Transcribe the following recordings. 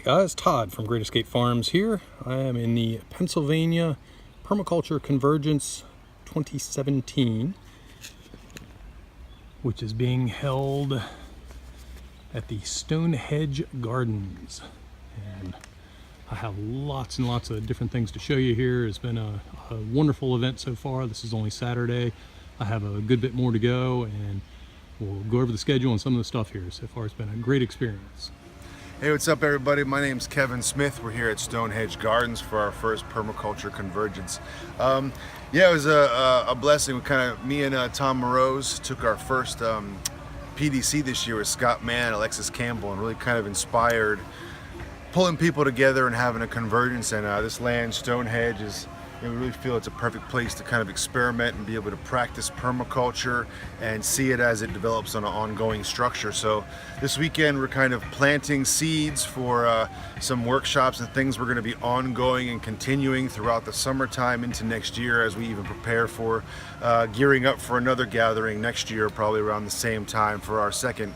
Guys, Todd from Great Escape Farms here. I am in the Pennsylvania Permaculture Convergence 2017, which is being held at the Stonehenge Gardens. And I have lots and lots of different things to show you here. It's been a wonderful event so far. This is only Saturday. I have a good bit more to go, and we'll go over the schedule and some of the stuff here. So far, it's been a great experience. Hey, what's up everybody? My name's Kevin Smith. We're here at Stonehenge Gardens for our first Permaculture Convergence. Yeah, it was a blessing. Me and Tom Morose took our first PDC this year with Scott Mann, Alexis Campbell, and really kind of inspired pulling people together and having a convergence. And this land, Stonehenge, is, we really feel it's a perfect place to kind of experiment and be able to practice permaculture and see it as it develops on an ongoing structure. So this weekend we're kind of planting seeds for some workshops and things we're going to be ongoing and continuing throughout the summertime into next year, as we even prepare for gearing up for another gathering next year, probably around the same time, for our second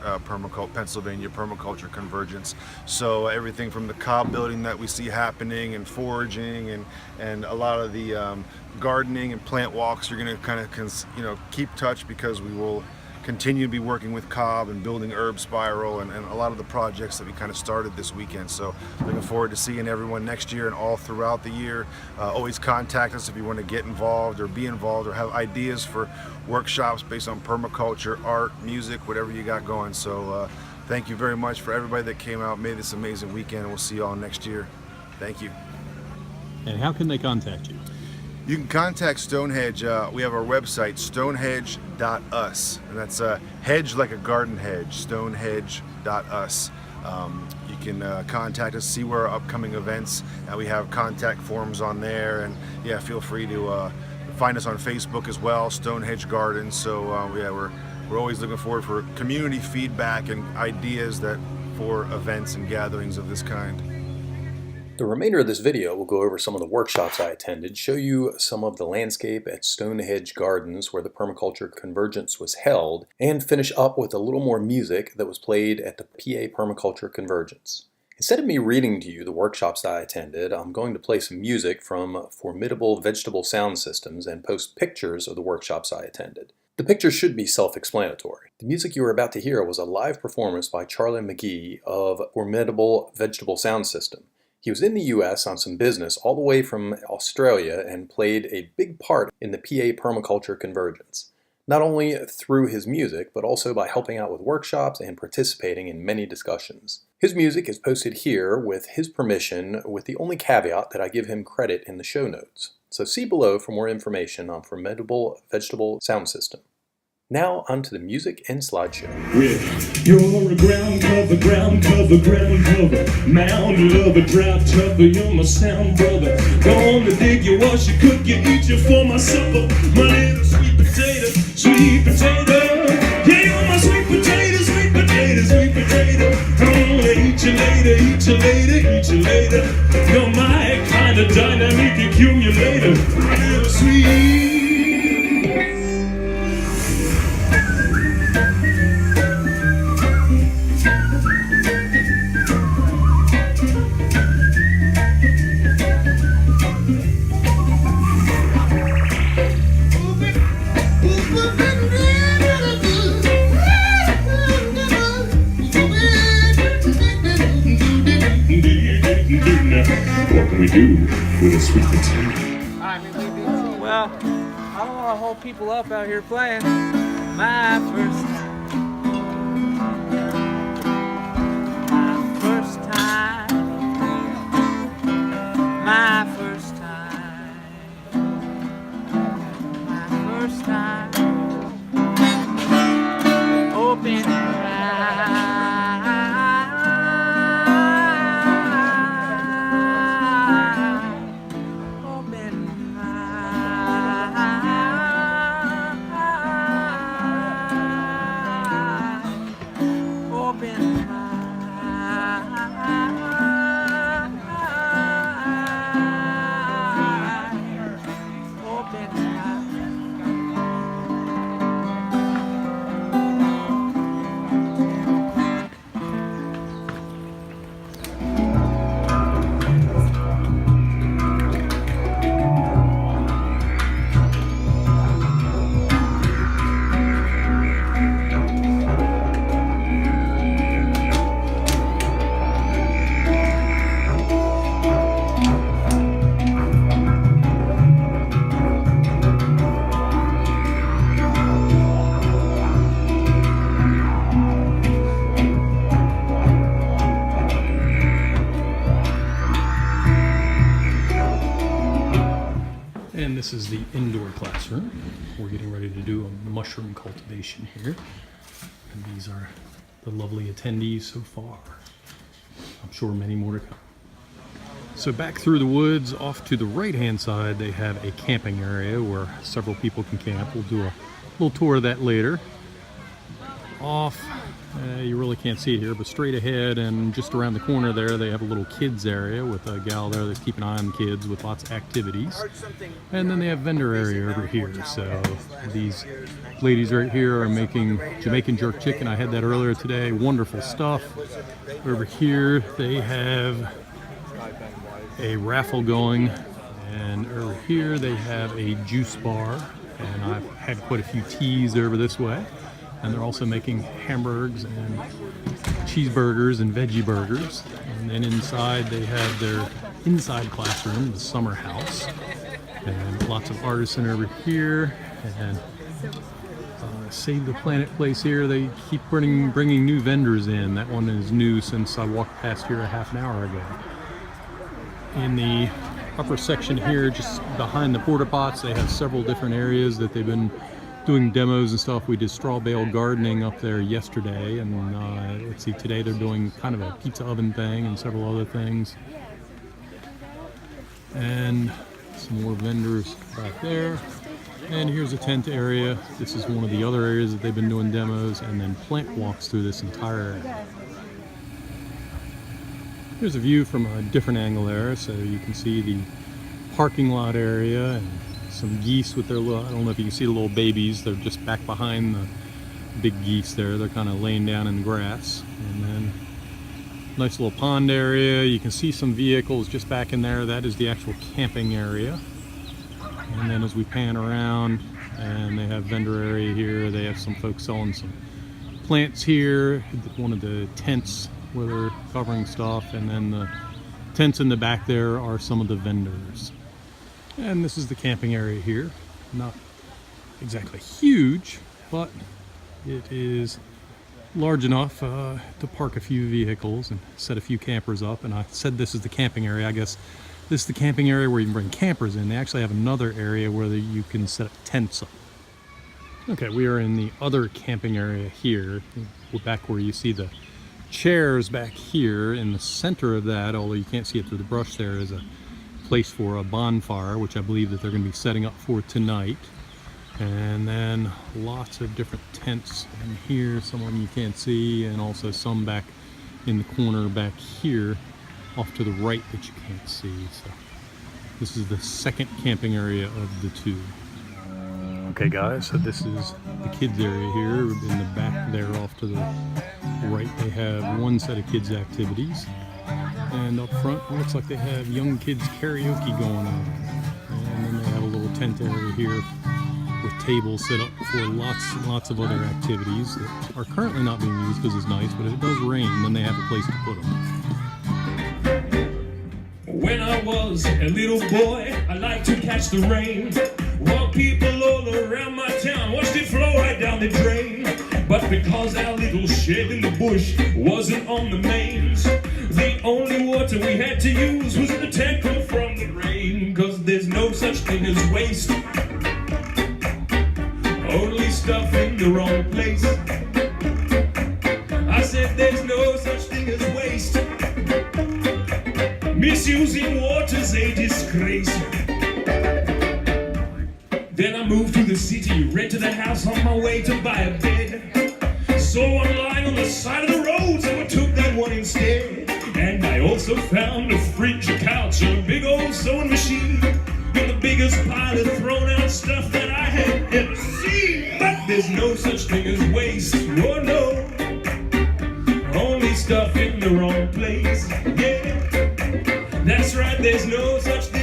Pennsylvania Permaculture Convergence. So everything from the cob building that we see happening, and foraging, and a lot of the gardening and plant walks, you're going to kind of keep touch, because we will continue to be working with cob and building herb spiral and a lot of the projects that we kind of started this weekend. So looking forward to seeing everyone next year and all throughout the year. Always contact us if you want to get involved or be involved or have ideas for workshops based on permaculture, art, music, whatever you got going. So thank you very much for everybody that came out, made this amazing weekend, and we'll see you all next year. Thank you. And how can they contact you? You can contact Stonehenge. We have our website, stonehenge.us, and that's hedge like a garden hedge, stonehenge.us. You can contact us, see where our upcoming events, we have contact forms on there, and yeah, feel free to find us on Facebook as well, Stonehenge Gardens. So yeah, we're always looking forward for community feedback and ideas for events and gatherings of this kind. The remainder of this video will go over some of the workshops I attended, show you some of the landscape at Stonehenge Gardens where the Permaculture Convergence was held, and finish up with a little more music that was played at the PA Permaculture Convergence. Instead of me reading to you the workshops I attended, I'm going to play some music from Formidable Vegetable Sound Systems and post pictures of the workshops I attended. The pictures should be self-explanatory. The music you are about to hear was a live performance by Charlie McGee of Formidable Vegetable Sound System. He was in the US on some business all the way from Australia and played a big part in the PA Permaculture Convergence, not only through his music, but also by helping out with workshops and participating in many discussions. His music is posted here with his permission, with the only caveat that I give him credit in the show notes. So see below for more information on Formidable Vegetable Sound System. Now onto the music and slideshow. You're a ground cover, mound lover, drought tougher, you're my sound brother. Gonna dig you, wash you, cook you, eat you for my supper. My little sweet potato, sweet potato. Yeah, you're my sweet potato, sweet potato, sweet potato. I'm gonna eat you later, eat you later, eat you later. You're my kind of dynamic accumulator. My little sweet. What can we do with a sweet potato? Well, I don't want to hold people up out here playing. My first time. My first time. Open your eyes. This is the indoor classroom. We're getting ready to do a mushroom cultivation here. And these are the lovely attendees so far. I'm sure many more to come. So back through the woods, off to the right-hand side, they have a camping area where several people can camp. We'll do a little tour of that later. Off, you really can't see it here, but straight ahead and just around the corner there, they have a little kids area with a gal there that's keeping an eye on the kids with lots of activities. And then they have vendor area over here. So these ladies right here are making Jamaican jerk chicken. I had that earlier today. Wonderful stuff. Over here they have a raffle going, and over here they have a juice bar, and I've had quite a few teas over this way. And they're also making hamburgers and cheeseburgers and veggie burgers. And then inside they have their inside classroom, the summer house. And lots of artisan over here. And Save the Planet place here, they keep bringing new vendors in. That one is new since I walked past here a half an hour ago. In the upper section here, just behind the porta pots, they have several different areas that they've been doing demos and stuff. We did straw bale gardening up there yesterday, and let's see, today they're doing kind of a pizza oven thing and several other things. And some more vendors back there. And here's a tent area. This is one of the other areas that they've been doing demos, and then plant walks through this entire area. Here's a view from a different angle there, so you can see the parking lot area and some geese with their little, I don't know if you can see the little babies, they're just back behind the big geese there. They're kind of laying down in the grass. And then nice little pond area. You can see some vehicles just back in there. That is the actual camping area. And then as we pan around, and they have vendor area here, they have some folks selling some plants here. One of the tents where they're covering stuff, and then the tents in the back there are some of the vendors. And this is the camping area here. Not exactly huge, but it is large enough to park a few vehicles and set a few campers up. And I said this is the camping area. I guess this is the camping area where you can bring campers in. They actually have another area where you can set up tents up. Okay, we are in the other camping area here. We're back where you see the chairs back here. In the center of that, although you can't see it through the brush, there is a place for a bonfire, which I believe that they're going to be setting up for tonight. And then lots of different tents in here, some of them you can't see, and also some back in the corner back here off to the right that you can't see. So this is the second camping area of the two. Okay guys, so this is the kids area here. In the back there off to the right, they have one set of kids activities. And up front, it looks like they have young kids karaoke going on. And then they have a little tent area here with tables set up for lots and lots of other activities that are currently not being used because it's nice, but if it does rain, then they have a place to put them. When I was a little boy, I liked to catch the rain. While people all around my town watched it flow right down the drain. But because our little shed in the bush wasn't on the mains, the only water we had to use was the temple from the rain. Cause there's no such thing as waste, only stuff in the wrong place. I said there's no such thing as waste. Misusing water's a disgrace. Then I moved to the city, rented a house on my way to buy a bed. Saw one lying on the side of the road, so I took that one instead. And I also found a fridge, a couch, and a big old sewing machine, and the biggest pile of thrown out stuff that I had ever seen. But there's no such thing as waste, oh no, only stuff in the wrong place. Yeah, that's right, there's no such thing